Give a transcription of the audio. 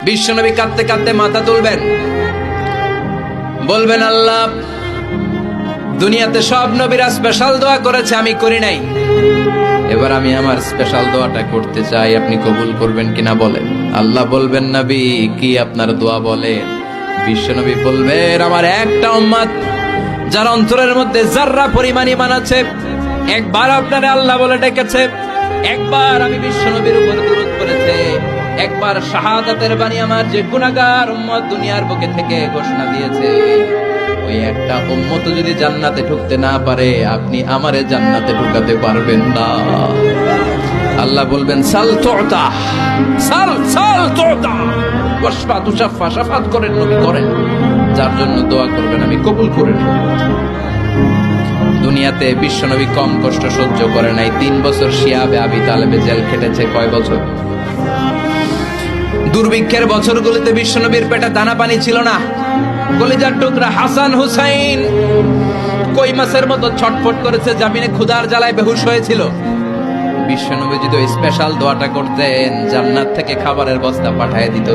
বিশ্বনবী কাঁদতে কাঁদতে মাথা তুলবেন, বলবেন আল্লাহ, দুনিয়াতে সব নবীরা স্পেশাল দোয়া করেছে, আমি করি নাই, এবার আমি আমার স্পেশাল দোয়াটা করতে চাই, আপনি কবুল করবেন কিনা বলেন। আল্লাহ বলবেন, নবী কি আপনার দোয়া বলেন? বিশ্বনবী বলবেন, আমার একটা উম্মত যার অন্তরের মধ্যে যাররা পরিমাণ ঈমান আছে, একবার আপনারে আল্লাহ বলে ডেকেছে, একবার আমি বিশ্বনবীর উপর দুরূদ পড়েছে, একবার শাহাদাতের বাণী আমার যে গুনাহগার উম্মত দুনিয়ার বুকে থেকে ঘোষণা দিয়েছে, ওই একটা উম্মত যদি জান্নাতে ঢুকতে না পারে, আপনি আমারে জান্নাতে ঢুকাতে পারবেন না। আল্লাহ বলবেন, সাল তুতা, সাল সাল তুতা, ওয়াশফা তুশাফা, শাফাত করেন নবী করেন, যার জন্য দোয়া করবেন আমি কবুল করে নেব। দুনিয়াতে বিশ্বনবী কম কষ্ট সহ্য করে নাই। 3 বছর শিয়াবে আবি তালেবে জেল খেটেছে। কয় বছর? দুর্ভিক্ষের বছরগুলিতে বিশ্বনবীর পেটে দানা পানি ছিল না। কলিজার টুকরা হাসান হুসাইন কই মাছের মতো ছটফট করেছে, জামিনে ক্ষুধার জ্বালায় বেহুশ হয়েছিল। বিশ্বনবী যদি ওই স্পেশাল দোয়াটা করতেন, জান্নাত থেকে খাবারের বস্তা পাঠিয়ে দিত।